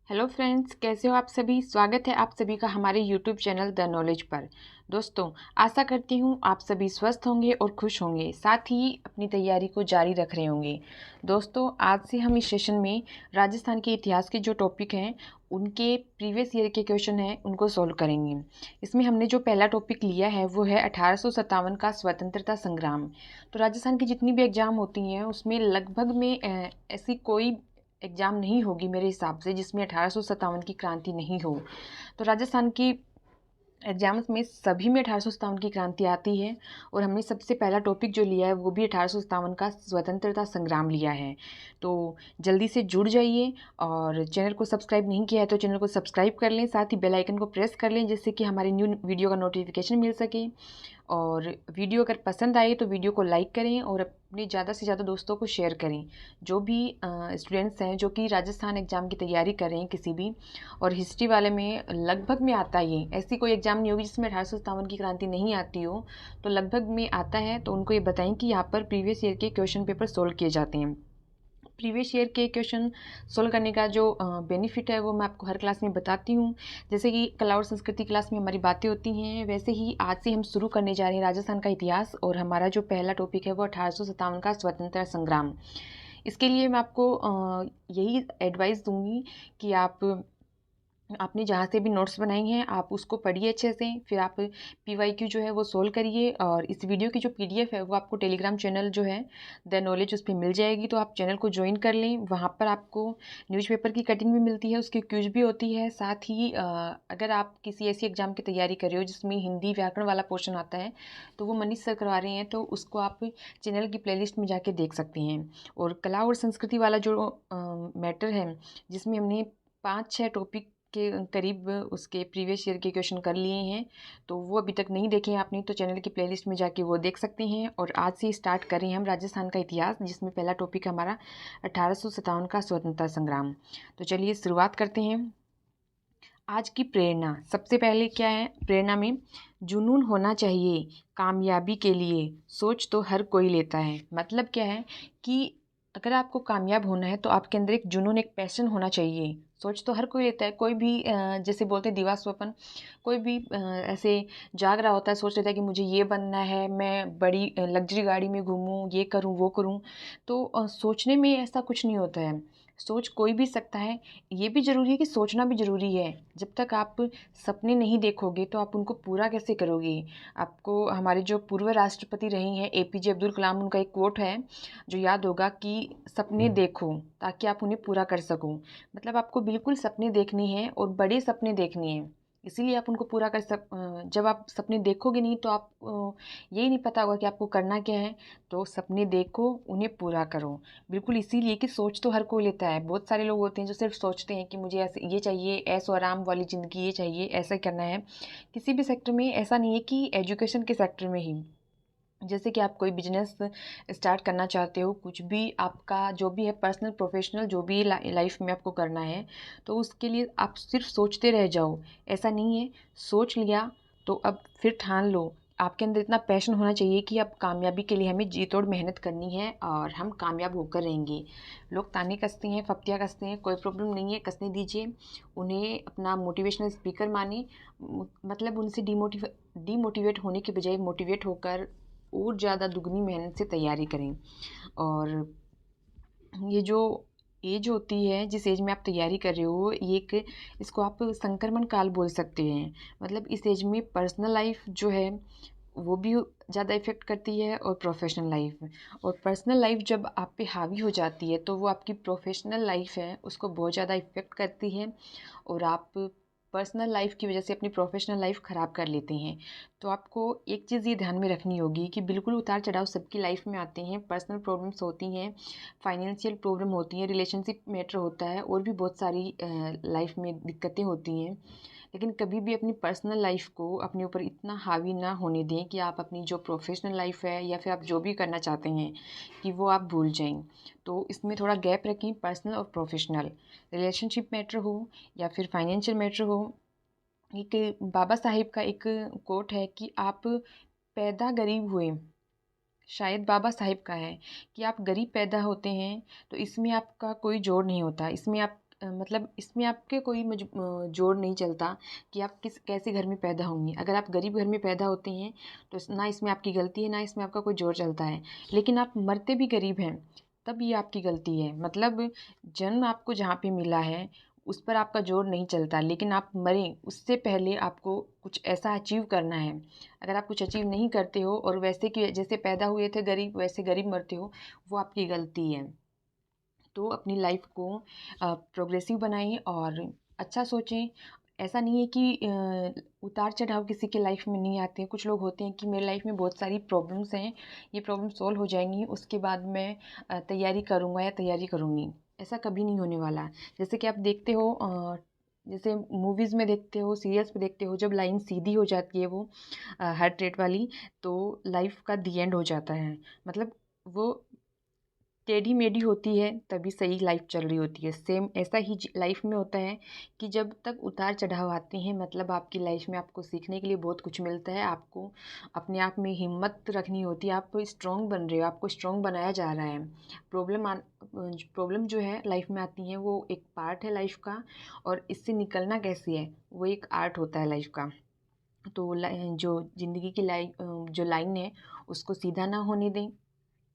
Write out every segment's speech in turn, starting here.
Hello friends, कैसे हो आप सभी। स्वागत है आप सभी का हमारे यूट्यूब चैनल द नॉलेज पर। दोस्तों, आशा करती हूँ आप सभी स्वस्थ होंगे और खुश होंगे, साथ ही अपनी तैयारी को जारी रख रहे होंगे। दोस्तों, आज से हम इस सेशन में राजस्थान के इतिहास के जो टॉपिक हैं उनके प्रीवियस ईयर के क्वेश्चन हैं उनको सॉल्व करेंगे। इसमें हमने जो पहला टॉपिक लिया है वो है 1857 का स्वतंत्रता संग्राम। तो राजस्थान की जितनी भी एग्ज़ाम होती हैं उसमें लगभग में ऐसी कोई एग्ज़ाम नहीं होगी मेरे हिसाब से जिसमें 1857 की क्रांति नहीं हो। तो राजस्थान की एग्जाम्स में सभी में 1857 की क्रांति आती है। और हमने सबसे पहला टॉपिक जो लिया है वो भी 1857 का स्वतंत्रता संग्राम लिया है। तो जल्दी से जुड़ जाइए, और चैनल को सब्सक्राइब नहीं किया है तो चैनल को सब्सक्राइब कर लें, साथ ही बेल आइकन को प्रेस कर लें जिससे कि हमारी न्यू वीडियो का नोटिफिकेशन मिल सके। और वीडियो अगर पसंद आए तो वीडियो को लाइक करें और अपने ज़्यादा से ज़्यादा दोस्तों को शेयर करें। जो भी स्टूडेंट्स हैं जो कि राजस्थान एग्ज़ाम की तैयारी कर रहे हैं किसी भी, और हिस्ट्री वाले में लगभग में आता ही है, ऐसी कोई एग्ज़ाम नहीं होगी जिसमें 1857 की क्रांति नहीं आती हो, तो लगभग में आता है। तो उनको ये बताएं कि यहाँ पर प्रीवियस ईयर के क्वेश्चन पेपर सोल्व किए जाते हैं। प्रीवियस ईयर के क्वेश्चन सोल्व करने का जो बेनिफिट है वो मैं आपको हर क्लास में बताती हूँ। जैसे कि कला और संस्कृति क्लास में हमारी बातें होती हैं, वैसे ही आज से हम शुरू करने जा रहे हैं राजस्थान का इतिहास, और हमारा जो पहला टॉपिक है वो 1857 का स्वतंत्रता संग्राम। इसके लिए मैं आपको यही एडवाइस दूंगी कि आपने जहाँ से भी नोट्स बनाई हैं आप उसको पढ़िए अच्छे से, फिर आप पीवाईक्यू जो है वो सोल्व करिए। और इस वीडियो की जो पीडीएफ है वो आपको टेलीग्राम चैनल जो है द नॉलेज उस पर मिल जाएगी, तो आप चैनल को ज्वाइन कर लें। वहाँ पर आपको न्यूज़पेपर की कटिंग भी मिलती है, उसकी क्यूज भी होती है। साथ ही अगर आप किसी ऐसी एग्जाम की तैयारी कर रहे हो जिसमें हिंदी व्याकरण वाला पोर्शन आता है तो वो मनीष सर करवा रहे हैं, तो उसको आप चैनल की प्लेलिस्ट में जाके देख सकते हैं। और कला और संस्कृति वाला जो मैटर है जिसमें हमने 5-6 टॉपिक के करीब उसके प्रीवियस ईयर के क्वेश्चन कर लिए हैं, तो वो अभी तक नहीं देखे हैं आपने तो चैनल की प्लेलिस्ट में जाके वो देख सकते हैं। और आज से स्टार्ट करें हम राजस्थान का इतिहास, जिसमें पहला टॉपिक हमारा 1857 का स्वतंत्रता संग्राम। तो चलिए शुरुआत करते हैं। आज की प्रेरणा, सबसे पहले क्या है प्रेरणा में, जुनून होना चाहिए कामयाबी के लिए, सोच तो हर कोई लेता है। मतलब क्या है कि अगर आपको कामयाब होना है तो आपके अंदर एक जुनून, एक पैशन होना चाहिए। सोच तो हर कोई लेता है, कोई भी जैसे बोलते हैं दिवा स्वप्न, कोई भी ऐसे जाग रहा होता है, सोच लेता है कि मुझे ये बनना है, मैं बड़ी लग्जरी गाड़ी में घूमूं, ये करूं वो करूं। तो सोचने में ऐसा कुछ नहीं होता है, सोच कोई भी सकता है। ये भी ज़रूरी है कि सोचना भी ज़रूरी है। जब तक आप सपने नहीं देखोगे तो आप उनको पूरा कैसे करोगे। आपको हमारे जो पूर्व राष्ट्रपति रहे हैं एपीजे अब्दुल कलाम, उनका एक कोट है जो याद होगा कि सपने देखो ताकि आप उन्हें पूरा कर सको। मतलब आपको बिल्कुल सपने देखने हैं और बड़े सपने देखने हैं, इसीलिए आप उनको पूरा जब आप सपने देखोगे नहीं तो आप यही नहीं पता होगा कि आपको करना क्या है। तो सपने देखो, उन्हें पूरा करो। बिल्कुल इसीलिए कि सोच तो हर कोई लेता है। बहुत सारे लोग होते हैं जो सिर्फ सोचते हैं कि मुझे ऐसे ये चाहिए, ऐसो आराम वाली ज़िंदगी ये चाहिए, ऐसा करना है। किसी भी सेक्टर में ऐसा नहीं है कि एजुकेशन के सेक्टर में ही, जैसे कि आप कोई बिजनेस स्टार्ट करना चाहते हो, कुछ भी आपका जो भी है पर्सनल प्रोफेशनल जो भी लाइफ में आपको करना है, तो उसके लिए आप सिर्फ सोचते रह जाओ, ऐसा नहीं है। सोच लिया तो अब फिर ठान लो। आपके अंदर इतना पैशन होना चाहिए कि अब कामयाबी के लिए हमें जी तोड़ मेहनत करनी है और हम कामयाब होकर रहेंगे। लोग ताने कसते हैं, फप्तियाँ कसते हैं, कोई प्रॉब्लम नहीं है, कसने दीजिए। उन्हें अपना मोटिवेशनल स्पीकर माने, मतलब उनसे डीमोटिवेट होने के बजाय मोटिवेट होकर और ज़्यादा दुगनी मेहनत से तैयारी करें। और ये जो एज होती है, जिस एज में आप तैयारी कर रहे हो, ये एक, इसको आप संक्रमण काल बोल सकते हैं। मतलब इस एज में पर्सनल लाइफ जो है वो भी ज़्यादा इफ़ेक्ट करती है और प्रोफेशनल लाइफ। और पर्सनल लाइफ जब आप पे हावी हो जाती है तो वो आपकी प्रोफेशनल लाइफ है उसको बहुत ज़्यादा इफ़ेक्ट करती है, और आप पर्सनल लाइफ की वजह से अपनी प्रोफेशनल लाइफ ख़राब कर लेते हैं। तो आपको एक चीज़ ये ध्यान में रखनी होगी कि बिल्कुल उतार चढ़ाव सबकी लाइफ में आते हैं, पर्सनल प्रॉब्लम्स होती हैं, फाइनेंशियल प्रॉब्लम होती है, रिलेशनशिप मैटर होता है, और भी बहुत सारी लाइफ में दिक्कतें होती हैं। लेकिन कभी भी अपनी पर्सनल लाइफ को अपने ऊपर इतना हावी ना होने दें कि आप अपनी जो प्रोफेशनल लाइफ है या फिर आप जो भी करना चाहते हैं कि वो आप भूल जाएं। तो इसमें थोड़ा गैप रखें, पर्सनल और प्रोफेशनल, रिलेशनशिप मैटर हो या फिर फाइनेंशियल मैटर हो। एक बाबा साहिब का एक कोट है कि आप पैदा गरीब हुए, शायद बाबा साहिब का है कि आप गरीब पैदा होते हैं तो इसमें आपका कोई जोड़ नहीं होता, इसमें आप मतलब इसमें आपके कोई जोड़ नहीं चलता कि आप कैसे घर में पैदा होंगे। अगर आप गरीब घर में पैदा होते हैं तो ना इसमें आपकी गलती है, ना इसमें आपका कोई जोड़ चलता है। लेकिन आप मरते भी गरीब हैं तब ये आपकी गलती है। मतलब जन्म आपको जहाँ पे मिला है उस पर आपका जोर नहीं चलता, लेकिन आप मरें उससे पहले आपको कुछ ऐसा अचीव करना है। अगर आप कुछ अचीव नहीं करते हो और वैसे कि जैसे पैदा हुए थे गरीब वैसे गरीब मरते हो, वो आपकी गलती है। तो अपनी लाइफ को प्रोग्रेसिव बनाएं और अच्छा सोचें। ऐसा नहीं है कि उतार चढ़ाव किसी के लाइफ में नहीं आते हैं। कुछ लोग होते हैं कि मेरी लाइफ में बहुत सारी प्रॉब्लम्स हैं, ये प्रॉब्लम सॉल्व हो जाएंगी उसके बाद मैं तैयारी करूँगा या तैयारी करूँगी। ऐसा कभी नहीं होने वाला। जैसे कि आप देखते हो जैसे मूवीज़ में देखते हो, सीरियल्स में देखते हो, जब लाइन सीधी हो जाती है वो हार्ट रेट वाली, तो लाइफ का दी एंड हो जाता है। मतलब वो टेढ़ी मेढ़ी होती है तभी सही लाइफ चल रही होती है। सेम ऐसा ही लाइफ में होता है कि जब तक उतार चढ़ाव आते हैं, मतलब आपकी लाइफ में आपको सीखने के लिए बहुत कुछ मिलता है। आपको अपने आप में हिम्मत रखनी होती है, आप स्ट्रॉन्ग बन रहे हो, आपको स्ट्रॉन्ग बनाया जा रहा है। प्रॉब्लम जो है लाइफ में आती है वो एक पार्ट है लाइफ का, और इससे निकलना कैसे है वो एक आर्ट होता है लाइफ का। तो जो ज़िंदगी की जो लाइन है उसको सीधा ना होने दें,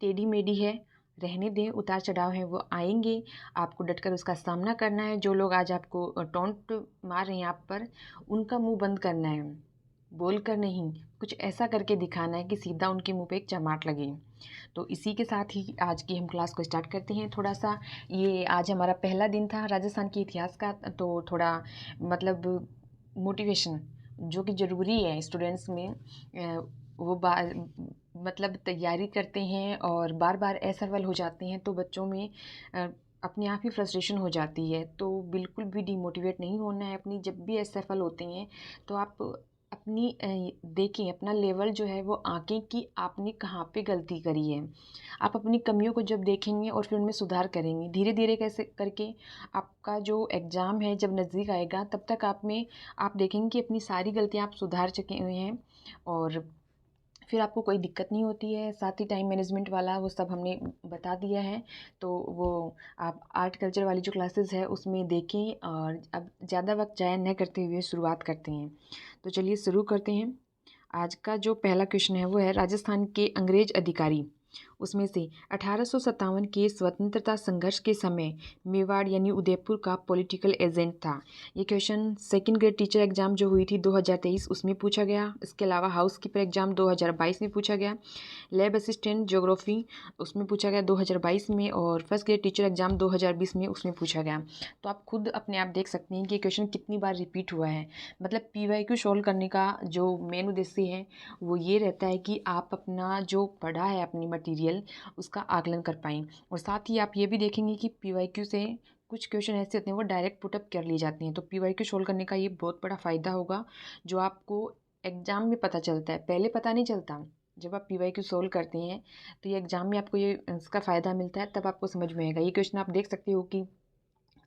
टेढ़ी मेढ़ी है रहने दें। उतार चढ़ाव है वो आएंगे, आपको डटकर उसका सामना करना है। जो लोग आज आपको टॉन्ट मार रहे हैं आप पर, उनका मुंह बंद करना है, बोल कर नहीं, कुछ ऐसा करके दिखाना है कि सीधा उनके मुंह पे एक चमाट लगे। तो इसी के साथ ही आज की हम क्लास को स्टार्ट करते हैं। थोड़ा सा ये आज हमारा पहला दिन था राजस्थान के इतिहास का, तो थोड़ा मतलब मोटिवेशन जो कि ज़रूरी है स्टूडेंट्स में, वो मतलब तैयारी करते हैं और बार बार असफल हो जाते हैं तो बच्चों में अपने आप ही फ्रस्ट्रेशन हो जाती है। तो बिल्कुल भी डिमोटिवेट नहीं होना है। अपनी जब भी असफल होते हैं तो आप अपनी देखें, अपना लेवल जो है वो आंकें कि आपने कहाँ पे गलती करी है। आप अपनी कमियों को जब देखेंगे और फिर उनमें सुधार करेंगे धीरे धीरे कैसे करके, आपका जो एग्ज़ाम है जब नज़दीक आएगा तब तक आप देखेंगे कि अपनी सारी गलतियाँ आप सुधार चुके हुए हैं और फिर आपको कोई दिक्कत नहीं होती है। साथ ही टाइम मैनेजमेंट वाला वो सब हमने बता दिया है, तो वो आप आर्ट कल्चर वाली जो क्लासेस है उसमें देखें। और अब ज़्यादा वक्त ज़ाया न करते हुए शुरुआत करते हैं। तो चलिए शुरू करते हैं। आज का जो पहला क्वेश्चन है वो है राजस्थान के अंग्रेज अधिकारी, उसमें से 1857 के स्वतंत्रता संघर्ष के समय मेवाड़ यानी उदयपुर का पॉलिटिकल एजेंट था। ये question second grade teacher exam जो हुई थी 2023 उसमें पूछा गया। इसके अलावा हाउस कीपर एग्जाम 2022 में पूछा गया। लैब असिस्टेंट ज्योग्राफी उसमें पूछा गया 2022 में, और फर्स्ट ग्रेड टीचर एग्जाम 2020 में उसमें पूछा गया। तो आप खुद अपने आप देख सकते हैं कि क्वेश्चन कितनी बार रिपीट हुआ है। मतलब PYQ सॉल्व करने का जो मेन उद्देश्य है वो ये रहता है कि आप अपना जो पढ़ा है अपनी मटेरियल उसका आकलन कर पाएँ। और साथ ही आप ये भी देखेंगे कि PYQ से कुछ क्वेश्चन ऐसे होते हैं वो डायरेक्ट पुटअप कर लिए जाते हैं। तो PYQ सॉल्व करने का ये बहुत बड़ा फ़ायदा होगा जो आपको एग्ज़ाम में पता चलता है, पहले पता नहीं चलता। जब आप PYQ सॉल्व करते हैं तो ये एग्ज़ाम में आपको ये इसका फ़ायदा मिलता है, तब आपको समझ में आएगा। ये क्वेश्चन आप देख सकते हो कि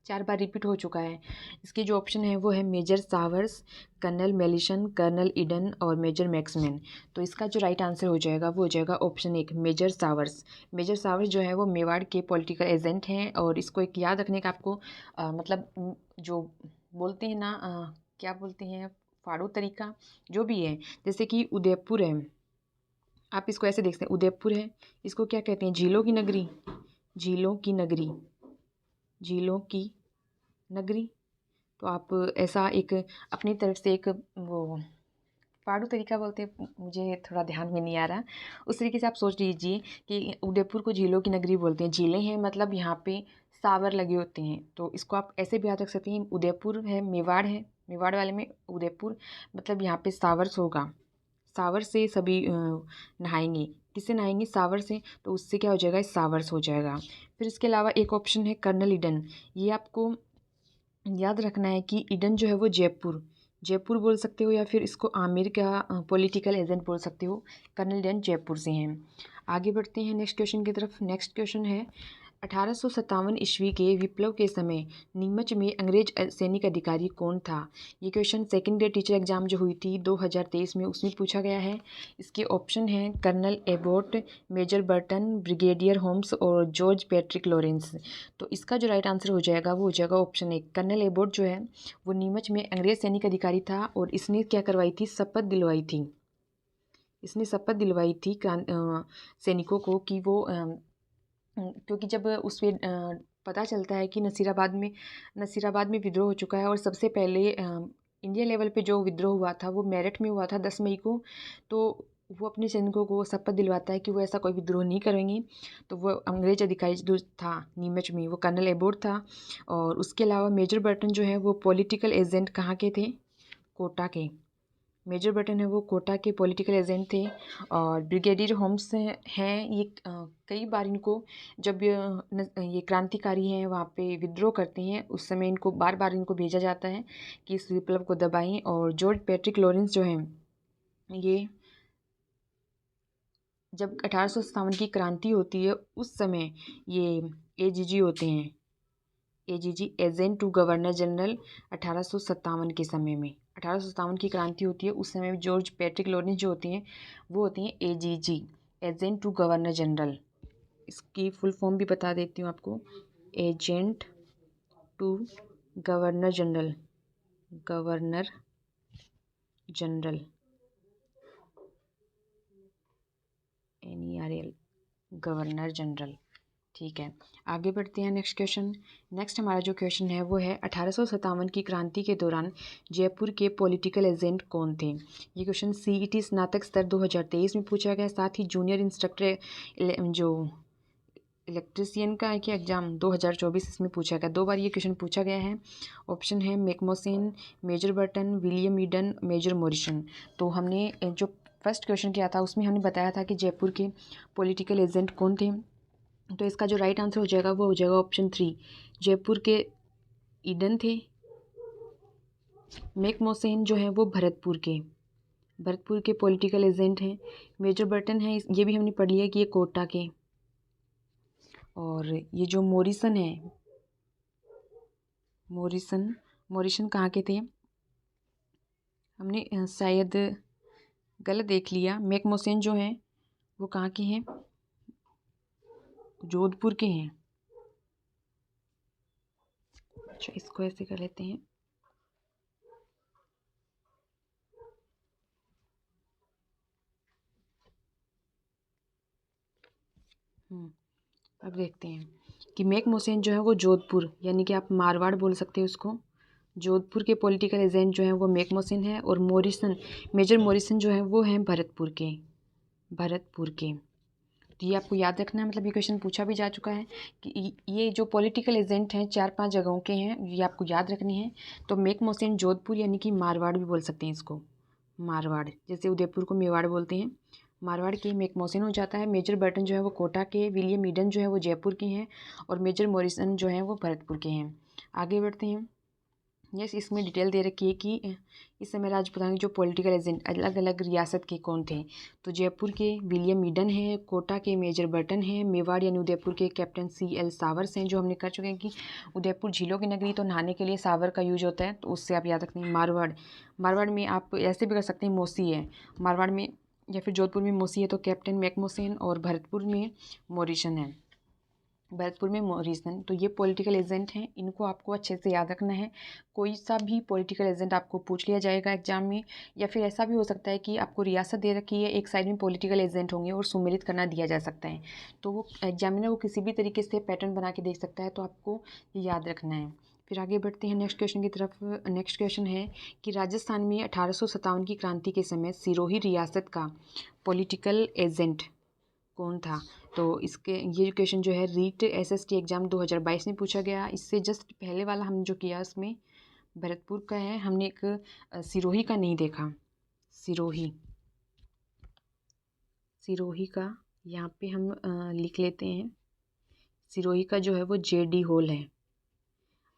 4 बार रिपीट हो चुका है। इसके जो ऑप्शन है वो है major Sauvers, colonel Malleson, colonel Eden और मेजर मैक्समैन। तो इसका जो राइट आंसर हो जाएगा वो हो जाएगा option 1 major Sowers. Major Sowers जो है वो मेवाड़ के पॉलिटिकल एजेंट हैं, और इसको एक याद रखने का आपको मतलब जो बोलते हैं ना क्या बोलते हैं, फाड़ो तरीका जो भी है। जैसे कि उदयपुर है, आप इसको ऐसे देख सकते हैं, उदयपुर है, इसको क्या कहते हैं, झीलों की नगरी, झीलों की नगरी, झीलों की नगरी। तो आप ऐसा एक अपनी तरफ से एक वो फाड़ू तरीका बोलते हैं, मुझे थोड़ा ध्यान में नहीं आ रहा, उस तरीके से आप सोच लीजिए कि उदयपुर को झीलों की नगरी बोलते हैं। झीलें हैं मतलब यहाँ पे सावर लगे होते हैं, तो इसको आप ऐसे भी याद रख सकते हैं। उदयपुर है, मेवाड़ है, मेवाड़ वाले में उदयपुर, मतलब यहाँ पे सावर्स होगा, सावर से सभी नहाएंगे। किससे नहाएंगे, सावर से, तो उससे क्या हो जाएगा, सावर्स हो जाएगा। फिर इसके अलावा एक ऑप्शन है कर्नल ईडन। ये आपको याद रखना है कि ईडन जो है वो जयपुर, जयपुर बोल सकते हो या फिर इसको आमिर का पॉलिटिकल एजेंट बोल सकते हो। कर्नल ईडन जयपुर से हैं। आगे बढ़ते हैं नेक्स्ट क्वेश्चन की तरफ। नेक्स्ट क्वेश्चन है 1857 ईस्वी के विप्लव के समय नीमच में अंग्रेज सैनिक अधिकारी कौन था? ये question second grade teacher exam जो हुई थी 2023 में, उसमें पूछा गया है। इसके ऑप्शन हैं colonel Abbott, major Burton, brigadier Holmes और जॉर्ज पैट्रिक लॉरेंस। तो इसका जो राइट आंसर हो जाएगा वो हो जाएगा ऑप्शन 1। कर्नल एबोट जो है वो नीमच में अंग्रेज सैनिक अधिकारी था और इसने क्या करवाई थी, शपथ दिलवाई थी। इसने शपथ दिलवाई थी सैनिकों को कि वो क्योंकि जब उस पे पता चलता है कि नसीराबाद में विद्रोह हो चुका है और सबसे पहले इंडिया लेवल पे जो विद्रोह हुआ था वो मेरठ में हुआ था 10 मई को, तो वो अपने सैनिकों को शपथ दिलवाता है कि वो ऐसा कोई विद्रोह नहीं करेंगे। तो वो अंग्रेज अधिकारी जो था नीमच में वो कर्नल एबोट था। और उसके अलावा मेजर बर्टन जो है वो पॉलिटिकल एजेंट कहाँ के थे, कोटा के। मेजर बटन है वो कोटा के पॉलिटिकल एजेंट थे। और ब्रिगेडियर होम्स हैं ये कई बार इनको जब ये क्रांतिकारी हैं वहाँ पे विद्रोह करते हैं उस समय इनको बार बार इनको भेजा जाता है कि इस विप्लव को दबाएं। और जॉर्ज पैट्रिक लॉरेंस जो हैं ये जब 1857 की क्रांति होती है उस समय ये एजीजी होते हैं, AGG agent to governor general 1857 के समय में। 1857 की क्रांति होती है उस समय जॉर्ज पैट्रिक लॉरेंस जो होते हैं वो होते हैं AGG, agent to governor general. इसकी फुल फॉर्म भी बता देती हूँ आपको, agent to governor general, governor general NERL, governor general. ठीक है, आगे बढ़ते हैं नेक्स्ट क्वेश्चन। नेक्स्ट हमारा जो क्वेश्चन है वो है 1857 की क्रांति के दौरान जयपुर के पॉलिटिकल एजेंट कौन थे? ये क्वेश्चन CET स्नातक स्तर 2023 में पूछा गया। साथ ही जूनियर इंस्ट्रक्टर जो इलेक्ट्रीशियन का है कि एग्जाम 2024 इसमें पूछा गया। 2 बार ये क्वेश्चन पूछा गया है। ऑप्शन है मैकमोसेन, major Burton, William Eden, major Morrison. तो हमने जो फर्स्ट क्वेश्चन किया था उसमें हमने बताया था कि जयपुर के पॉलिटिकल एजेंट कौन थे। तो इसका जो राइट आंसर हो जाएगा वो हो जाएगा ऑप्शन 3, जयपुर के ईडन थे। मैकमोसेन जो है वो भरतपुर के पॉलिटिकल एजेंट हैं। मेजर बर्टन है ये भी हमने पढ़ लिया कि ये कोटा के। और ये जो मॉरिसन है, मॉरिसन कहाँ के थे, हमने शायद गलत देख लिया। मैकमोसेन जो हैं वो कहाँ के हैं, जोधपुर के हैं। अच्छा, इसको ऐसे कर लेते हैं। अब देखते हैं कि मैकमोसेन जो है वो जोधपुर, यानी कि आप मारवाड़ बोल सकते हैं उसको। जोधपुर के पॉलिटिकल एजेंट जो हैं वो मैकमोसेन है। और मॉरिसन, मेजर मॉरिसन जो है वो हैं भरतपुर के। तो ये आपको याद रखना है, मतलब ये क्वेश्चन पूछा भी जा चुका है कि ये जो पॉलिटिकल एजेंट हैं 4-5 जगहों के हैं, ये आपको याद रखनी है। तो मैकमोसेन जोधपुर यानी कि मारवाड़ भी बोल सकते हैं इसको, मारवाड़, जैसे उदयपुर को मेवाड़ बोलते हैं। मारवाड़ के मैकमोसेन हो जाता है। मेजर बर्टन जो है वो कोटा के, विलियम ईडन जो है वो जयपुर के हैं और मेजर मॉरिसन जो है वो भरतपुर के हैं। आगे बढ़ते हैं। यस, इसमें डिटेल दे रखी है कि इस समय राजपूताना के जो पॉलिटिकल एजेंट अलग अलग रियासत के कौन थे। तो जयपुर के विलियम ईडन है, कोटा के मेजर बर्टन है, मेवाड़ यानी उदयपुर के कैप्टन CL सावर्स हैं, जो हमने कर चुके हैं कि उदयपुर झीलों की नगरी, तो नहाने के लिए सावर का यूज होता है, तो उससे आप याद रखते हैं। मारवाड़ में आप ऐसे भी कर सकते हैं मौसी है मारवाड़ में, या फिर जोधपुर में मौसी है तो कैप्टन मैकमोसेन, और भरतपुर में मॉरिसन है, भरतपुर में मॉरिसन। तो ये पॉलिटिकल एजेंट हैं, इनको आपको अच्छे से याद रखना है। कोई सा भी पॉलिटिकल एजेंट आपको पूछ लिया जाएगा एग्जाम में, या फिर ऐसा भी हो सकता है कि आपको रियासत दे रखी है, एक साइड में पॉलिटिकल एजेंट होंगे और सुमेलित करना दिया जा सकता है। तो वो एग्जामिनर वो किसी भी तरीके से पैटर्न बना के देख सकता है, तो आपको ये याद रखना है। फिर आगे बढ़ते हैं नेक्स्ट क्वेश्चन की तरफ। नेक्स्ट क्वेश्चन है कि राजस्थान में 1857 की क्रांति के समय सिरोही रियासत का पॉलिटिकल एजेंट कौन था? तो इसके ये क्वेश्चन जो है रीट SST एग्जाम 2022 में पूछा गया। इससे जस्ट पहले वाला हमने जो किया उसमें भरतपुर का है, हमने एक सिरोही का नहीं देखा। सिरोही का यहाँ पे हम लिख लेते हैं। सिरोही का जो है वो JD हॉल है।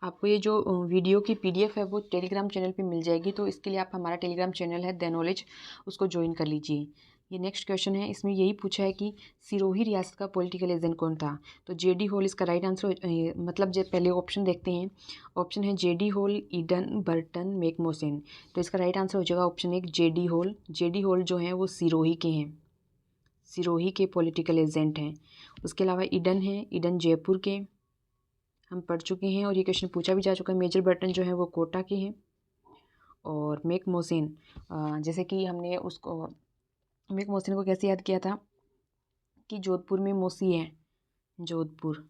आपको ये जो वीडियो की PDF है वो टेलीग्राम चैनल पे मिल जाएगी, तो इसके लिए आप हमारा टेलीग्राम चैनल है द नॉलेज, उसको ज्वाइन कर लीजिए। ये नेक्स्ट क्वेश्चन है, इसमें यही पूछा है कि सिरोही रियासत का पॉलिटिकल एजेंट कौन था। तो जेडी होल इसका राइट आंसर, मतलब जब पहले ऑप्शन देखते हैं, ऑप्शन है JD Hole, Eden, Burton, Macmosen. तो इसका राइट आंसर हो जाएगा option 1 JD Hole. JD Hole जो हैं वो सिरोही के हैं, सिरोही के पॉलिटिकल एजेंट हैं। उसके अलावा ईडन है, ईडन जयपुर के हम पढ़ चुके हैं और ये क्वेश्चन पूछा भी जा चुका है। मेजर बर्टन जो है वो कोटा के हैं। और मैकमोसेन, जैसे कि हमने उसको मैकमोसेन को कैसे याद किया था कि जोधपुर में मोसी है, जोधपुर,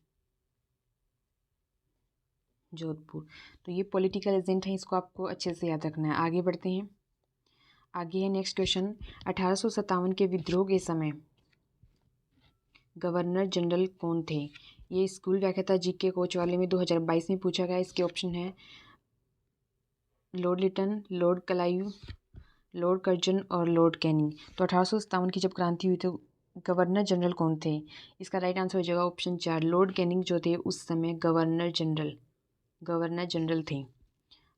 जोधपुर। तो ये पॉलिटिकल एजेंट हैं, इसको आपको अच्छे से याद रखना है। आगे बढ़ते हैं। आगे है नेक्स्ट क्वेश्चन, 1857 के विद्रोह के समय गवर्नर जनरल कौन थे। ये स्कूल व्याख्याता जीके कोच वाले में 2022 में पूछा गया। इसके ऑप्शन है lord Lytton, lord Clive, lord Curzon और लॉर्ड कैनिंग। तो 1857 की जब क्रांति हुई तो गवर्नर जनरल कौन थे। इसका राइट आंसर हो जाएगा ऑप्शन 4 लॉर्ड कैनिंग जो थे उस समय गवर्नर जनरल थे।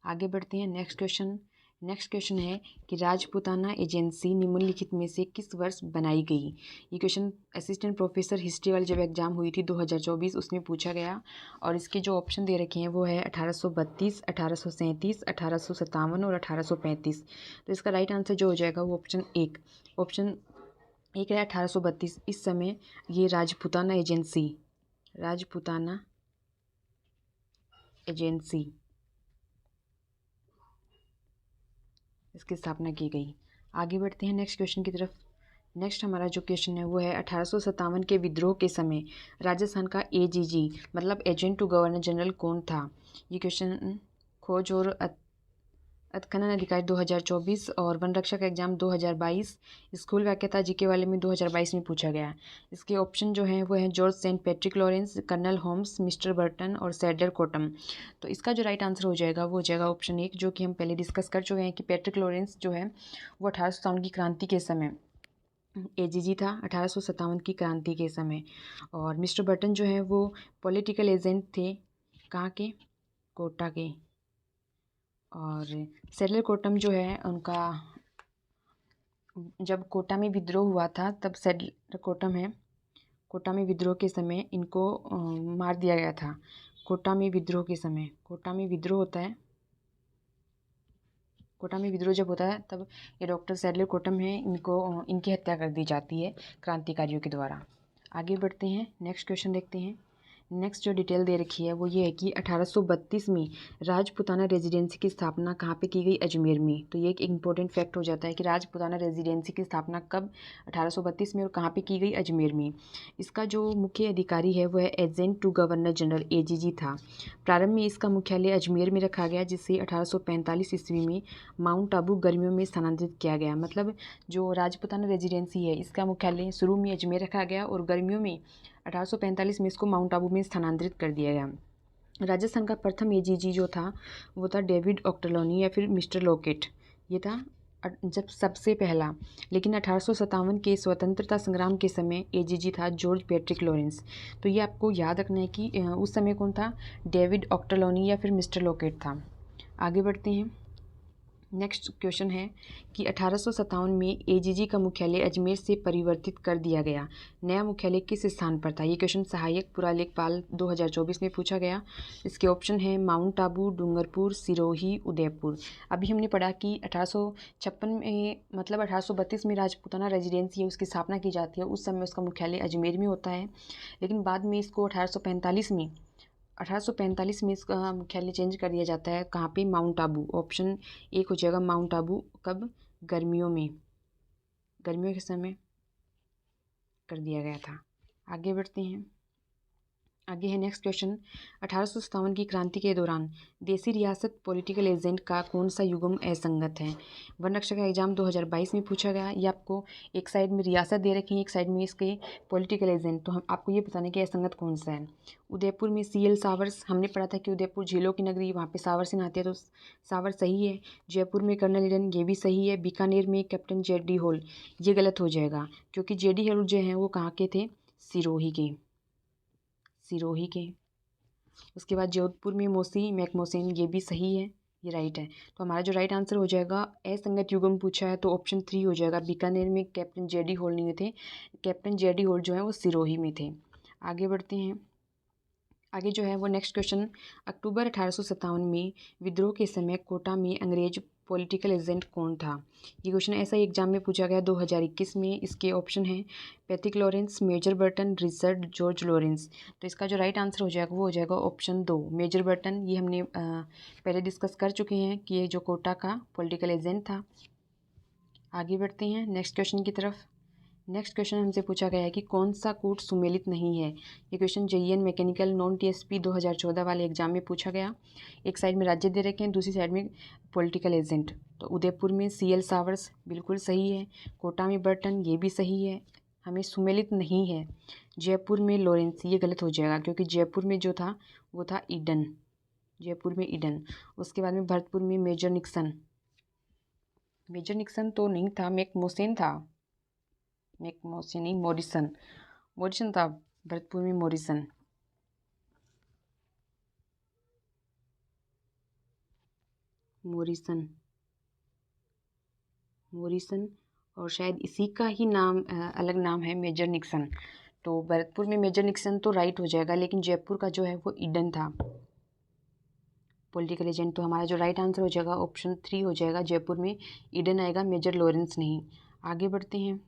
आगे बढ़ते हैं। नेक्स्ट क्वेश्चन है कि राजपूताना एजेंसी निम्नलिखित में से किस वर्ष बनाई गई। ये क्वेश्चन असिस्टेंट प्रोफेसर हिस्ट्री वाली जब एग्जाम हुई थी 2024 उसमें पूछा गया। और इसके जो ऑप्शन दे रखे हैं वो है 1832, 1837, 1857 और 1835। तो इसका राइट आंसर जो हो जाएगा वो ऑप्शन एक है 1832। इस समय ये राजपूताना एजेंसी इसकी स्थापना की गई। आगे बढ़ते हैं नेक्स्ट क्वेश्चन की तरफ। नेक्स्ट हमारा जो क्वेश्चन है वो है 1857 के विद्रोह के समय राजस्थान का एजीजी मतलब एजेंट टू गवर्नर जनरल कौन था। ये क्वेश्चन खोज और उत्खनन अधिकारी 2024 और वन रक्षक एग्जाम 2022, स्कूल व्याख्याता जीके वाले में 2022 में पूछा गया। इसके ऑप्शन जो हैं वो हैं George Saint Patrick Lawrence, colonel Holmes, mister Burton और सैडलर कोटम। तो इसका जो राइट आंसर हो जाएगा वो हो जाएगा ऑप्शन 1 जो कि हम पहले डिस्कस कर चुके हैं कि पैट्रिक लॉरेंस जो है वो 1857 की क्रांति के समय एजीजी था, 1857 की क्रांति के समय। और मिस्टर बर्टन जो है वो पॉलिटिकल एजेंट थे, कहाँ के, कोटा के। और सैडलर कोटम जो है उनका जब कोटा में विद्रोह हुआ था तब सैडलर कोटम है, कोटा में विद्रोह के समय इनको मार दिया गया था। कोटा में विद्रोह के समय, कोटा में विद्रोह होता है, कोटा में विद्रोह जब होता है तब ये डॉक्टर सैडलर कोटम है, इनकी हत्या कर दी जाती है क्रांतिकारियों के द्वारा। आगे बढ़ते हैं, नेक्स्ट क्वेश्चन देखते हैं। नेक्स्ट जो डिटेल दे रखी है वो ये है कि 1832 में राजपूताना रेजिडेंसी की स्थापना कहाँ पे की गई, अजमेर में। तो ये एक इम्पोर्टेंट फैक्ट हो जाता है कि राजपूताना रेजिडेंसी की स्थापना कब 1832 में और कहाँ पे की गई, अजमेर में। इसका जो मुख्य अधिकारी है वो है agent to governor general AGG था। प्रारंभ में इसका मुख्यालय अजमेर में रखा गया जिसे 1845 ईस्वी में माउंट आबू गर्मियों में स्थानांतरित किया गया। मतलब जो राजपूताना रेजिडेंसी है इसका मुख्यालय शुरू में अजमेर रखा गया और गर्मियों में 1845 में इसको माउंट आबू में स्थानांतरित कर दिया गया। राजस्थान का प्रथम एजीजी जो था वो था डेविड ऑक्टलोनी या फिर मिस्टर लॉकेट, ये था जब सबसे पहला। लेकिन 1857 के स्वतंत्रता संग्राम के समय एजीजी था जॉर्ज पैट्रिक लॉरेंस। तो ये आपको याद रखना है कि उस समय कौन था, डेविड ऑक्टलोनी या फिर मिस्टर लॉकेट था। आगे बढ़ते हैं। नेक्स्ट क्वेश्चन है कि 1857 में एजीजी का मुख्यालय अजमेर से परिवर्तित कर दिया गया। नया मुख्यालय किस स्थान पर था। ये क्वेश्चन सहायक पुरालेखपाल 2024 में पूछा गया। इसके ऑप्शन है माउंट आबू, डूंगरपुर, सिरोही, उदयपुर। अभी हमने पढ़ा कि 1856 में मतलब 1832 में राजपूताना रेजिडेंसी है उसकी स्थापना की जाती है, उस समय उसका मुख्यालय अजमेर में होता है। लेकिन बाद में इसको 1845 में इसका मुख्यालय चेंज कर दिया जाता है, कहाँ पे, माउंट आबू। ऑप्शन 1 हो जाएगा माउंट आबू। कब, गर्मियों के समय कर दिया गया था। आगे बढ़ते हैं। आगे है नेक्स्ट क्वेश्चन, 1857 की क्रांति के दौरान देसी रियासत पॉलिटिकल एजेंट का कौन सा युग्म असंगत है। वन रक्षक का एग्जाम 2022 में पूछा गया। ये आपको एक साइड में रियासत दे रखी है, एक साइड में इसके पॉलिटिकल एजेंट, तो हम आपको ये बताने कि असंगत कौन सा है। उदयपुर में CL सावर्स, हमने पढ़ा था कि उदयपुर झीलों की नगरी, वहाँ पे सावर सिंह आते हैं तो सावर सही है। जयपुर में कर्नल लीलन, ये भी सही है। बीकानेर में कैप्टन JD होल, ये गलत हो जाएगा क्योंकि JD होल जो हैं वो कहाँ के थे, सिरोही के। उसके बाद जोधपुर में मोसी मैकमोसेन, ये भी सही है, ये राइट है। तो हमारा जो राइट आंसर हो जाएगा, असंगत युग्म पूछा है तो ऑप्शन 3 हो जाएगा। बीकानेर में कैप्टन जेडी होल्ड नहीं थे, कैप्टन जेडी होल्ड जो है वो सिरोही में थे। आगे बढ़ते हैं। आगे जो है वो नेक्स्ट क्वेश्चन, अक्टूबर 1857 में विद्रोह के समय कोटा में अंग्रेज पॉलिटिकल एजेंट कौन था? ये क्वेश्चन ऐसा ही एग्जाम में पूछा गया 2021 में। इसके ऑप्शन हैं Pethick Lawrence, major Burton, Richard George Lawrence. तो इसका जो राइट आंसर हो जाएगा वो हो जाएगा ऑप्शन 2 मेजर बर्टन। ये हमने पहले डिस्कस कर चुके हैं कि ये जो कोटा का पॉलिटिकल एजेंट था। आगे बढ़ते हैं नेक्स्ट क्वेश्चन की तरफ। नेक्स्ट क्वेश्चन हमसे पूछा गया है कि कौन सा कोड सुमेलित नहीं है? ये question JEN mechanical non TSP 2014 वाले एग्जाम में पूछा गया। एक साइड में राज्य दे रखे हैं, दूसरी साइड में पॉलिटिकल एजेंट। तो उदयपुर में सीएल सावर्स बिल्कुल सही है, कोटा में बर्टन ये भी सही है, हमें सुमेलित नहीं है। जयपुर में लॉरेंस ये गलत हो जाएगा क्योंकि जयपुर में जो था वो था ईडन, जयपुर में ईडन। उसके बाद में भरतपुर में मेजर निक्सन, मेजर निक्सन तो नहीं था, मैकमोसेन था, मैकमोसेन नहीं, मॉरिसन, मॉरिसन था भरतपुर में, मॉरिसन। मॉरिसन, मॉरिसन और शायद इसी का ही नाम अलग नाम है मेजर निक्सन। तो भरतपुर में मेजर निक्सन तो राइट हो जाएगा, लेकिन जयपुर का जो है वो ईडन था पॉलिटिकल एजेंट। तो हमारा जो राइट आंसर हो जाएगा ऑप्शन 3 हो जाएगा, जयपुर में ईडन आएगा, मेजर लॉरेंस नहीं। आगे बढ़ते हैं।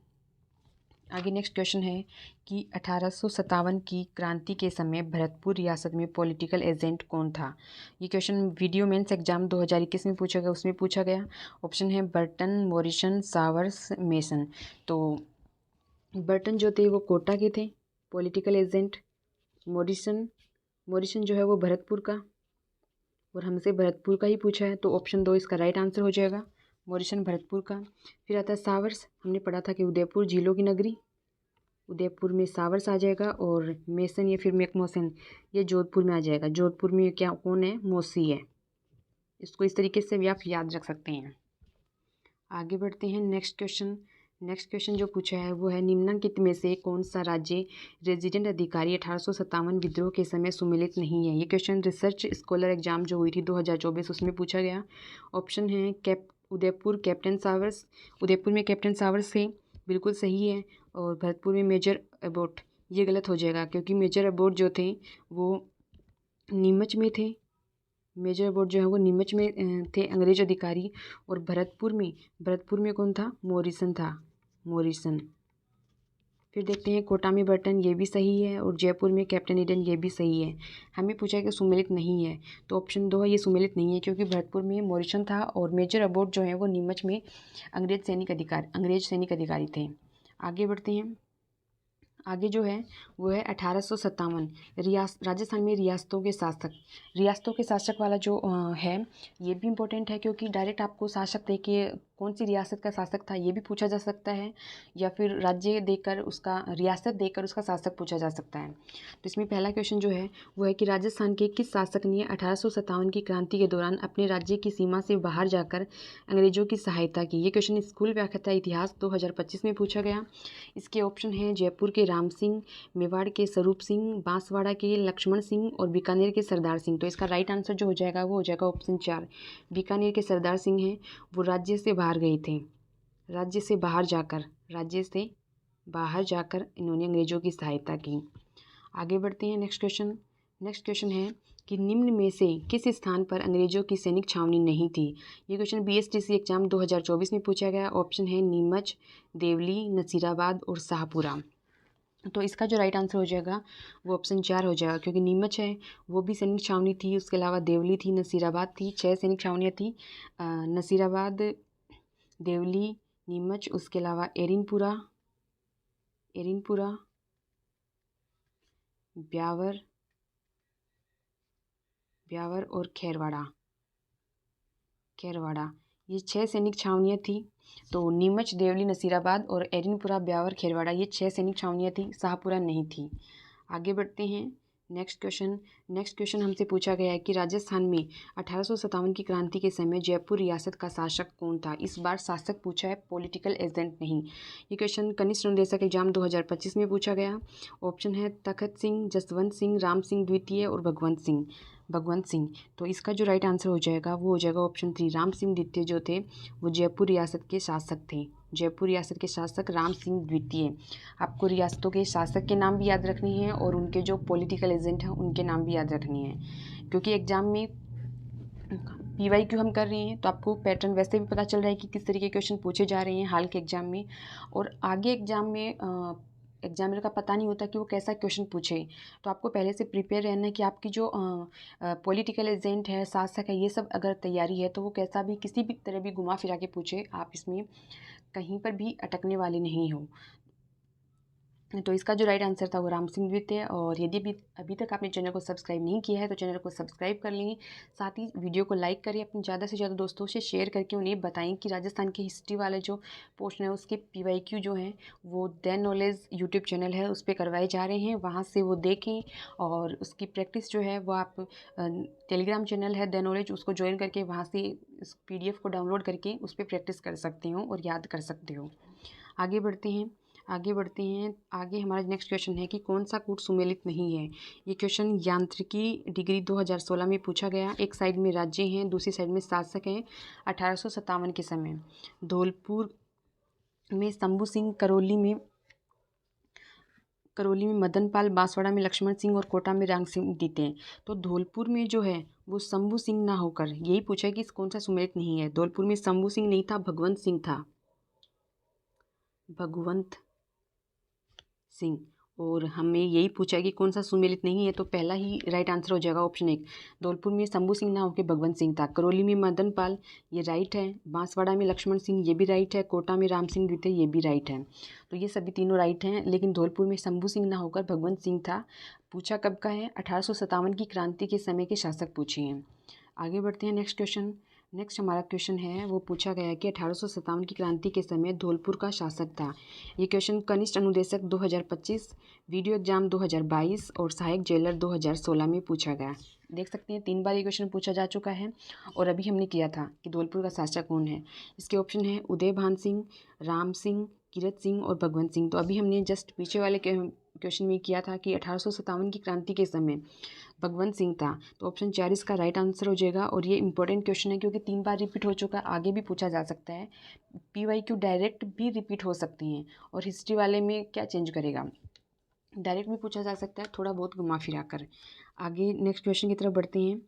आगे नेक्स्ट क्वेश्चन है कि 1857 की क्रांति के समय भरतपुर रियासत में पॉलिटिकल एजेंट कौन था? ये क्वेश्चन वीडियो मेंस एग्जाम 2021 में पूछा गया, उसमें पूछा गया। ऑप्शन है बर्टन, मॉरिसन, सावर्स, मेसन। तो बर्टन जो थे वो कोटा के थे पॉलिटिकल एजेंट। मॉरिसन, मॉरिसन जो है वो भरतपुर का, और हमसे भरतपुर का ही पूछा है तो ऑप्शन 2 इसका राइट आंसर हो जाएगा, मॉरिसन भरतपुर का। फिर आता है सावर्स, हमने पढ़ा था कि उदयपुर झीलों की नगरी, उदयपुर में सावर्स आ जाएगा। और मेसन या फिर मैकमोसन ये जोधपुर में आ जाएगा। जोधपुर में क्या कौन है? मौसी है। इसको इस तरीके से भी आप याद रख सकते हैं। आगे बढ़ते हैं नेक्स्ट क्वेश्चन। नेक्स्ट क्वेश्चन जो पूछा है वो है निम्नलिखित में से कौन सा राज्य रेजिडेंट अधिकारी 1857 विद्रोह के समय सुमेलित नहीं है? ये क्वेश्चन रिसर्च स्कॉलर एग्जाम जो हुई थी 2024 उसमें पूछा गया। ऑप्शन है उदयपुर कैप्टन सावर्स, उदयपुर में कैप्टन सावर्स से बिल्कुल सही है। और भरतपुर में मेजर अबोट ये गलत हो जाएगा क्योंकि मेजर अबोट जो थे वो नीमच में थे, मेजर अबोट जो है वो नीमच में थे अंग्रेज अधिकारी। और भरतपुर में कौन था? मॉरिसन था, मॉरिसन। फिर देखते हैं कोटा में बर्टन ये भी सही है, और जयपुर में कैप्टन ईडन ये भी सही है। हमें पूछा है कि सुमेलित नहीं है तो ऑप्शन 2 है ये सुमेलित नहीं है क्योंकि भरतपुर में मॉरिसन था और मेजर अबोट जो है वो नीमच में अंग्रेज सैनिक अधिकारी थे। आगे बढ़ते हैं। आगे जो है वो है 1857 राजस्थान में रियासतों के शासक वाला जो है ये भी इम्पोर्टेंट है क्योंकि डायरेक्ट आपको शासक दे के कौन सी रियासत का शासक था ये भी पूछा जा सकता है, या फिर राज्य देकर उसका रियासत देकर उसका शासक पूछा जा सकता है। तो इसमें पहला क्वेश्चन जो है वो है कि राजस्थान के किस शासक ने 1857 की क्रांति के दौरान अपने राज्य की सीमा से बाहर जाकर अंग्रेजों की सहायता की? ये क्वेश्चन स्कूल व्याख्याता इतिहास 2025 में पूछा गया। इसके ऑप्शन हैं जयपुर के राम सिंह, मेवाड़ के स्वरूप सिंह, बांसवाड़ा के लक्ष्मण सिंह और बीकानेर के सरदार सिंह। तो इसका राइट आंसर जो हो जाएगा वो हो जाएगा ऑप्शन 4, बीकानेर के सरदार सिंह हैं। वो राज्य से बाहर गए थे, राज्य से बाहर जाकर इन्होंने अंग्रेजों की सहायता की। आगे बढ़ते हैं नेक्स्ट क्वेश्चन है कि निम्न में से किस स्थान पर अंग्रेजों की सैनिक छावनी नहीं थी? ये क्वेश्चन बीएसटीसी एग्जाम 2024 में पूछा गया। ऑप्शन है नीमच, देवली, नसीराबाद और शाहपुरा। तो इसका जो राइट आंसर हो जाएगा वो ऑप्शन 4 हो जाएगा क्योंकि नीमच है वो भी सैनिक छावनी थी, उसके अलावा देवली थी, नसीराबाद थी, 6 सैनिक छावनियाँ थी। नसीराबाद, देवली, नीमच, उसके अलावा एरिनपुरा, ब्यावर और खैरवाड़ा, ये 6 सैनिक छावनियाँ थी। तो नीमच, देवली, नसीराबाद और एरिनपुरा, ब्यावर, खैरवाड़ा ये 6 सैनिक छावनियाँ थी, शाहपुरा नहीं थी। आगे बढ़ते हैं नेक्स्ट क्वेश्चन हमसे पूछा गया है कि राजस्थान में 1857 की क्रांति के समय जयपुर रियासत का शासक कौन था? इस बार शासक पूछा है, पॉलिटिकल एजेंट नहीं। ये क्वेश्चन कनिष्ठ निदेशक एग्जाम 2025 में पूछा गया। ऑप्शन है तखत सिंह, जसवंत सिंह, राम सिंह द्वितीय और भगवंत सिंह। भगवंत सिंह। तो इसका जो राइट आंसर हो जाएगा वो हो जाएगा ऑप्शन 3। राम सिंह द्वितीय जो थे वो जयपुर रियासत के शासक थे। जयपुर रियासत के शासक राम सिंह द्वितीय। आपको रियासतों के शासक के नाम भी याद रखने हैं और उनके जो पॉलिटिकल एजेंट हैं उनके नाम भी याद रखने हैं, क्योंकि एग्जाम में PYQ हम कर रहे हैं तो आपको पैटर्न वैसे भी पता चल रहा है कि किस तरीके के क्वेश्चन पूछे जा रहे हैं हाल के एग्जाम में। और आगे एग्जाम में एग्जामिनर का पता नहीं होता कि वो कैसा क्वेश्चन पूछे, तो आपको पहले से प्रिपेयर रहना है कि आपकी जो पॉलिटिकल एजेंट है, शासक है, ये सब अगर तैयारी है तो वो कैसा भी किसी भी तरह भी घुमा फिरा के पूछे, आप इसमें कहीं पर भी अटकने वाले नहीं हो। तो इसका जो राइट आंसर था वो राम सिंह द्वितीय। और यदि भी अभी तक आपने चैनल को सब्सक्राइब नहीं किया है तो चैनल को सब्सक्राइब कर लें, साथ ही वीडियो को लाइक करें, अपने ज़्यादा से ज़्यादा दोस्तों से शेयर करके उन्हें बताएं कि राजस्थान की हिस्ट्री वाले जो पोर्शन है उसके PYQ जो हैं वो दैन नॉलेज यूट्यूब चैनल है उस पर करवाए जा रहे हैं, वहाँ से वो देखें और उसकी प्रैक्टिस जो है वो आप टेलीग्राम चैनल है दैन नॉलेज, उसको ज्वाइन करके वहाँ से इस PDF को डाउनलोड करके उस पर प्रैक्टिस कर सकते हो और याद कर सकते हो। आगे बढ़ते हैं। आगे हमारा नेक्स्ट क्वेश्चन है कि कौन सा कूट सुमेलित नहीं है। ये क्वेश्चन यांत्रिकी डिग्री 2016 में पूछा गया। एक साइड में राज्य हैं, दूसरी साइड में शासक हैं। 1857 के समय धौलपुर में शंभू सिंह, करौली में मदन पाल, बांसवाड़ा में लक्ष्मण सिंह और कोटा में राम सिंह जीते हैं। तो धौलपुर में जो है वो शंभू सिंह ना होकर यही पूछा कि कौन सा सुमेलित नहीं है। धौलपुर में शंभू सिंह नहीं था, भगवंत सिंह था, भगवंत सिंह। और हमें यही पूछा कि कौन सा सुमेलित नहीं है, तो पहला ही राइट आंसर हो जाएगा ऑप्शन 1। धौलपुर में शंभू सिंह ना होकर भगवंत सिंह था। करौली में मदन पाल, ये राइट है। बांसवाड़ा में लक्ष्मण सिंह, ये भी राइट है। कोटा में राम सिंह द्वितीय, ये भी राइट है। तो ये सभी तीनों राइट हैं, लेकिन धौलपुर में शंभू सिंह ना होकर भगवंत सिंह था। पूछा कब का है? 1857 की क्रांति के समय के शासक पूछे हैं। आगे बढ़ते हैं नेक्स्ट क्वेश्चन। नेक्स्ट हमारा क्वेश्चन है वो पूछा गया कि 1857 की क्रांति के समय धौलपुर का शासक था। ये क्वेश्चन कनिष्ठ अनुदेशक 2025, वीडियो एग्जाम 2022 और सहायक जेलर 2016 में पूछा गया। देख सकते हैं 3 बार ये क्वेश्चन पूछा जा चुका है और अभी हमने किया था कि धौलपुर का शासक कौन है। इसके ऑप्शन है उदय भान सिंह, राम सिंह, कीरत सिंह और भगवंत सिंह। तो अभी हमने जस्ट पीछे वाले क्वेश्चन में किया था कि 1857 की क्रांति के समय भगवंत सिंह था। तो ऑप्शन 4 इसका राइट आंसर हो जाएगा। और ये इंपॉर्टेंट क्वेश्चन है क्योंकि 3 बार रिपीट हो चुका है, आगे भी पूछा जा सकता है। PYQ डायरेक्ट भी रिपीट हो सकती हैं और हिस्ट्री वाले में क्या चेंज करेगा, डायरेक्ट भी पूछा जा सकता है, थोड़ा बहुत घुमा फिरा कर। आगे नेक्स्ट क्वेश्चन की तरफ बढ़ते हैं।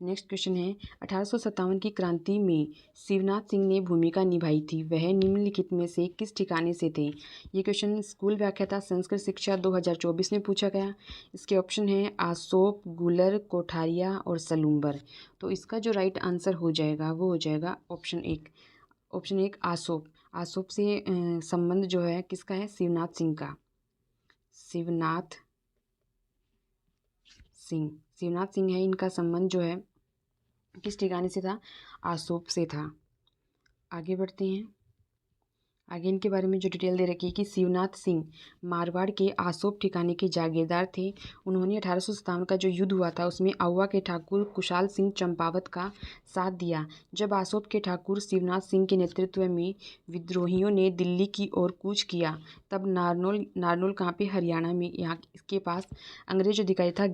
नेक्स्ट क्वेश्चन है 1857 की क्रांति में शिवनाथ सिंह ने भूमिका निभाई थी, वह निम्नलिखित में से किस ठिकाने से थे। ये क्वेश्चन स्कूल व्याख्याता संस्कृत शिक्षा 2024 में पूछा गया। इसके ऑप्शन है आसोप, गुलर, कोठारिया और सलूम्बर। तो इसका जो राइट आंसर हो जाएगा वो हो जाएगा ऑप्शन 1। ऑप्शन 1 आसोप। आसोप से संबंध जो है किसका है? शिवनाथ सिंह का। शिवनाथ सिंह है, इनका संबंध जो है किस ठिकाने से था? आसोप से था। आगे बढ़ते हैं। आगे इनके बारे में जो डिटेल दे रखी है कि शिवनाथ सिंह मारवाड़ के आसोप ठिकाने के जागीरदार थे। उन्होंने 1857 का जो युद्ध हुआ था उसमें आउवा के ठाकुर कुशाल सिंह चंपावत का साथ दिया। जब आसोप के ठाकुर शिवनाथ सिंह के नेतृत्व में विद्रोहियों ने दिल्ली की ओर कूच किया, तब नारनौल कहाँ पे? हरियाणा में। यहाँ इसके पास अंग्रेज अधिकारी था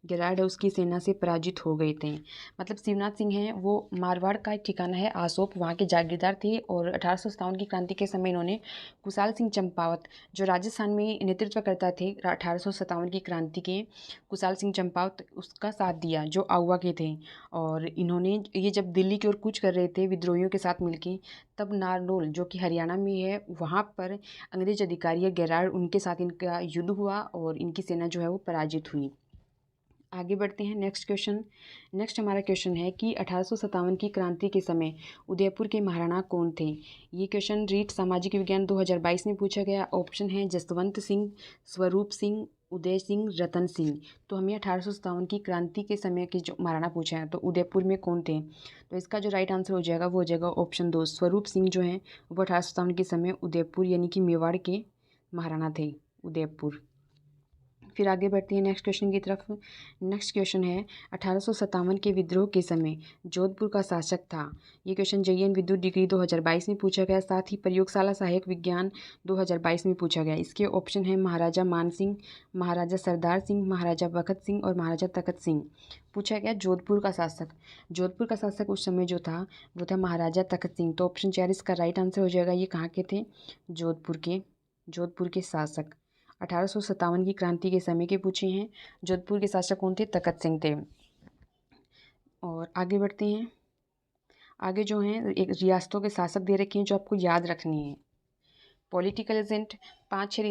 गेरार्ड उसकी सेना से पराजित हो गए थे। मतलब शिवनाथ सिंह हैं वो मारवाड़ का एक ठिकाना है आसोप, वहाँ के जागीरदार थे। और 1857 की क्रांति के समय इन्होंने कुशाल सिंह चंपावत जो राजस्थान में नेतृत्व करता थे 1857 की क्रांति के, कुशाल सिंह चंपावत उसका साथ दिया जो आउवा के थे। और इन्होंने ये जब दिल्ली की ओर कूच कर रहे थे विद्रोहियों के साथ मिलके, तब नारनौल जो कि हरियाणा में है वहाँ पर अंग्रेज अधिकारी गेरार्ड उनके साथ इनका युद्ध हुआ और इनकी सेना जो है वो पराजित हुई। आगे बढ़ते हैं नेक्स्ट क्वेश्चन। नेक्स्ट हमारा क्वेश्चन है कि 1857 की क्रांति के समय उदयपुर के महाराणा कौन थे। ये क्वेश्चन रीट सामाजिक विज्ञान 2022 में पूछा गया। ऑप्शन है जसवंत सिंह, स्वरूप सिंह, उदय सिंह, रतन सिंह। तो हमें 1857 की क्रांति के समय के जो महाराणा पूछा है तो उदयपुर में कौन थे, तो इसका जो राइट आंसर हो जाएगा वो हो जाएगा ऑप्शन 2 स्वरूप सिंह जो हैं वो 1857 के समय उदयपुर यानी कि मेवाड़ के महाराणा थे, उदयपुर। फिर आगे बढ़ते हैं नेक्स्ट क्वेश्चन की तरफ। नेक्स्ट क्वेश्चन है 1857 के विद्रोह के समय जोधपुर का शासक था। ये क्वेश्चन JN विद्युत डिग्री 2022 में पूछा गया, साथ ही प्रयोगशाला सहायक विज्ञान 2022 में पूछा गया। इसके ऑप्शन है महाराजा मान सिंह, महाराजा सरदार सिंह, महाराजा बखत सिंह और महाराजा तखत सिंह। पूछा गया जोधपुर का शासक। जोधपुर का शासक उस समय जो था वो था महाराजा तखत सिंह। तो ऑप्शन 4 इसका राइट आंसर हो जाएगा। ये कहाँ के थे? जोधपुर के शासक। 1857 की क्रांति के समय के पूछे हैं। जोधपुर के शासक कौन थे? तखत सिंह थे। और आगे बढ़ते हैं। आगे जो हैं एक रियासतों के शासक दे रखे हैं जो आपको याद रखनी है। पॉलिटिकल एजेंट 5-6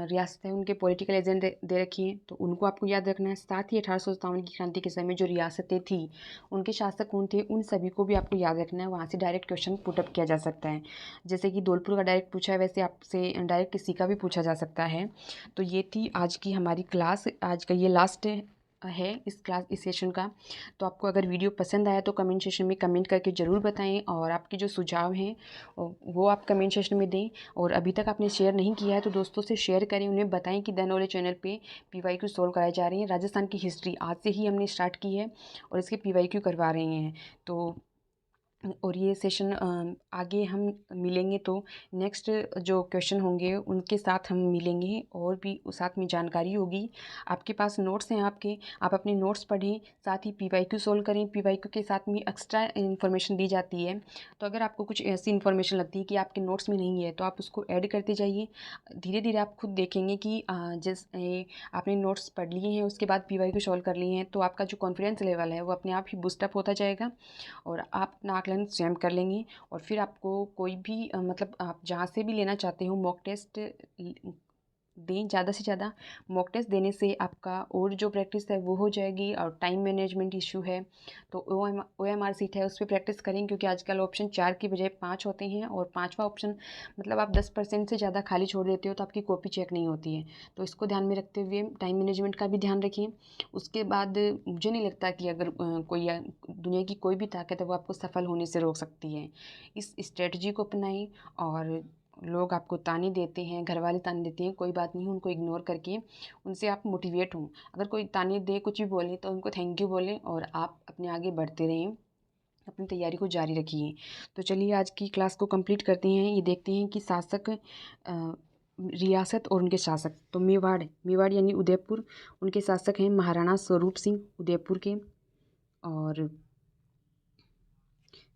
रियासतें उनके पॉलिटिकल एजेंट दे रखी हैं, तो उनको आपको याद रखना है। साथ ही 1857 की क्रांति के समय जो रियासतें थी उनके शासक कौन थे, उन सभी को भी आपको याद रखना है। वहाँ से डायरेक्ट क्वेश्चन पुटअप किया जा सकता है। जैसे कि धौलपुर का डायरेक्ट पूछा है, वैसे आपसे डायरेक्ट किसी का भी पूछा जा सकता है। तो ये थी आज की हमारी क्लास। आज का ये लास्ट है इस सेशन का। तो आपको अगर वीडियो पसंद आया तो कमेंट सेशन में कमेंट करके ज़रूर बताएं, और आपके जो सुझाव हैं वो आप कमेंट सेशन में दें। और अभी तक आपने शेयर नहीं किया है तो दोस्तों से शेयर करें, उन्हें बताएं कि द नॉलेज चैनल पे PYQ सॉल्व कराए जा रहे हैं। राजस्थान की हिस्ट्री आज से ही हमने स्टार्ट की है और इसके PYQ करवा रहे हैं। तो और ये सेशन आगे हम मिलेंगे तो नेक्स्ट जो क्वेश्चन होंगे उनके साथ हम मिलेंगे, और भी साथ में जानकारी होगी। आपके पास नोट्स हैं आप अपने नोट्स पढ़ें, साथ ही PYQ सोल्व करें। PYQ के साथ में एक्स्ट्रा इन्फॉर्मेशन दी जाती है। तो अगर आपको कुछ ऐसी इन्फॉर्मेशन लगती है कि आपके नोट्स में नहीं है तो आप उसको ऐड करते जाइए। धीरे धीरे आप खुद देखेंगे कि आपने नोट्स पढ़ लिए हैं, उसके बाद PYQ सॉल्व कर लिए हैं, तो आपका जो कॉन्फिडेंस लेवल है वो अपने आप ही बूस्टअप होता जाएगा और आप अपना आकलन स्वयं कर लेंगे। और फिर आपको कोई भी मतलब आप जहाँ से भी लेना चाहते हो मॉक टेस्ट दें। ज़्यादा से ज़्यादा मॉक टेस्ट देने से आपका और जो प्रैक्टिस है वो हो जाएगी। और टाइम मैनेजमेंट इशू है तो OMR सीट है उस पर प्रैक्टिस करें, क्योंकि आजकल ऑप्शन 4 की बजाय 5 होते हैं, और 5वां ऑप्शन मतलब आप 10% से ज़्यादा खाली छोड़ देते हो तो आपकी कॉपी चेक नहीं होती है। तो इसको ध्यान में रखते हुए टाइम मैनेजमेंट का भी ध्यान रखिए। उसके बाद मुझे नहीं लगता कि अगर कोई दुनिया की कोई भी ताकत है वो आपको सफल होने से रोक सकती है। इस स्ट्रेटजी को अपनाएं। और लोग आपको ताने देते हैं, घर वाले ताने देते हैं, कोई बात नहीं, उनको इग्नोर करके उनसे आप मोटिवेट हों। अगर कोई ताने दे कुछ भी बोले तो उनको थैंक यू बोलें और आप अपने आगे बढ़ते रहें, अपनी तैयारी को जारी रखिए। तो चलिए आज की क्लास को कंप्लीट करते हैं। ये देखते हैं कि शासक रियासत और उनके शासक। तो मेवाड़ यानी उदयपुर, उनके शासक हैं महाराणा स्वरूप सिंह उदयपुर के। और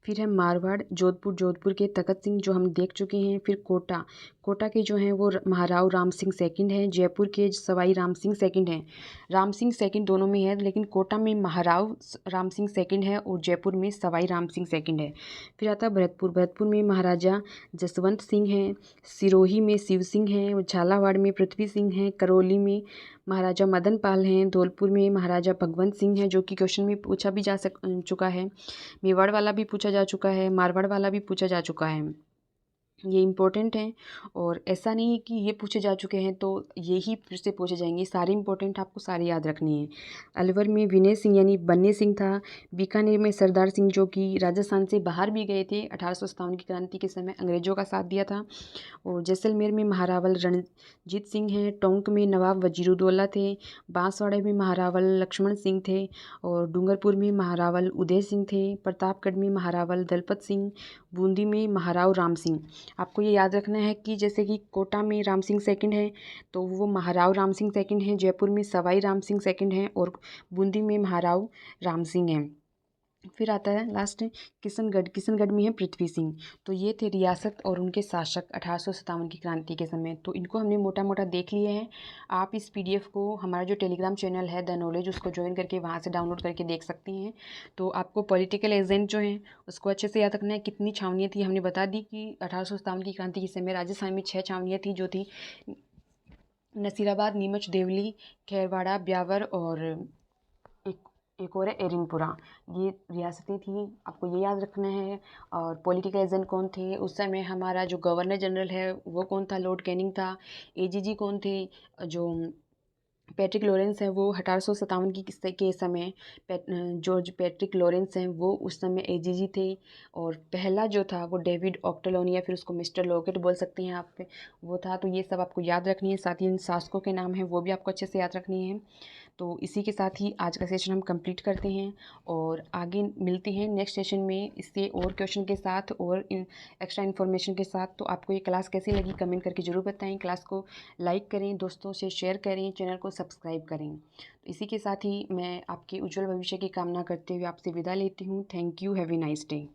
फिर है मारवाड़ जोधपुर के तखत सिंह जो हम देख चुके हैं। फिर कोटा के जो हैं वो महाराव राम सिंह सेकंड हैं। जयपुर के सवाई राम सिंह सेकंड हैं। राम सिंह सेकंड दोनों में है, लेकिन कोटा में महाराव राम सिंह सेकंड है और जयपुर में सवाई राम सिंह सेकंड है। फिर आता है भरतपुर में महाराजा जसवंत सिंह हैं। सिरोही में शिव सिंह हैं। झालावाड़ में पृथ्वी सिंह हैं। करौली में महाराजा मदन पाल हैं। धौलपुर में महाराजा भगवंत सिंह हैं, जो कि क्वेश्चन में पूछा भी चुका है। मेवाड़ वाला भी पूछा जा चुका है, मारवाड़ वाला भी पूछा जा चुका है। ये इम्पोर्टेंट हैं, और ऐसा नहीं है कि ये पूछे जा चुके हैं तो ये ही फिर से पूछे जाएंगे। सारे इम्पोर्टेंट आपको सारे याद रखने हैं। अलवर में विनय सिंह यानी बन्ने सिंह था। बीकानेर में सरदार सिंह जो कि राजस्थान से बाहर भी गए थे, 1857 की क्रांति के समय अंग्रेजों का साथ दिया था। और जैसलमेर में महारावल रणजीत सिंह हैं। टोंक में नवाब वजीरुद्दौला थे। बांसवाड़ा में महारावल लक्ष्मण सिंह थे। और डूंगरपुर में महारावल उदय सिंह थे। प्रतापगढ़ में महारावल दलपत सिंह। बूंदी में महाराव राम सिंह। आपको ये याद रखना है कि जैसे कि कोटा में राम सिंह सेकंड है तो वो महाराव राम सिंह सेकंड हैं। जयपुर में सवाई राम सिंह सेकंड हैं और बूंदी में महाराव राम सिंह हैं। फिर आता है लास्ट किशनगढ़ में है पृथ्वी सिंह। तो ये थे रियासत और उनके शासक 1857 की क्रांति के समय। तो इनको हमने मोटा मोटा देख लिए हैं। आप इस PDF को हमारा जो टेलीग्राम चैनल है द नॉलेज, उसको ज्वाइन करके वहाँ से डाउनलोड करके देख सकती हैं। तो आपको पॉलिटिकल एजेंट जो हैं उसको अच्छे से याद रखना है। कितनी छावनियाँ थी हमने बता दी कि 1857 की क्रांति के समय राजस्थान में 6 छावनियाँ थी, जो थी नसीराबाद, नीमच, देवली, खैरवाड़ा, ब्यावर और एक और है एरिनपुरा। ये रियासतें थी, आपको ये याद रखना है। और पॉलिटिकल एजेंट कौन थे उस समय, हमारा जो गवर्नर जनरल है वो कौन था, लॉर्ड कैनिंग था। AGG कौन थे, जो पैट्रिक लॉरेंस हैं वो 1857 के समय जॉर्ज पैट्रिक लॉरेंस हैं वो उस समय एजीजी थे। और पहला जो था वो डेविड ऑक्टलोनी या फिर उसको मिस्टर लॉकेट बोल सकती हैं आप, वो था। तो ये सब आपको याद रखनी है, साथ ही इन शासकों के नाम हैं वो भी आपको अच्छे से याद रखनी है। तो इसी के साथ ही आज का सेशन हम कंप्लीट करते हैं और आगे मिलते हैं नेक्स्ट सेशन में इससे और क्वेश्चन के साथ और एक्स्ट्रा इन्फॉर्मेशन के साथ। तो आपको ये क्लास कैसी लगी कमेंट करके ज़रूर बताएं। क्लास को लाइक करें, दोस्तों से शेयर करें, चैनल को सब्सक्राइब करें। तो इसी के साथ ही मैं आपके उज्जवल भविष्य की कामना करते हुए आपसे विदा लेती हूँ। Thank you, have a nice day.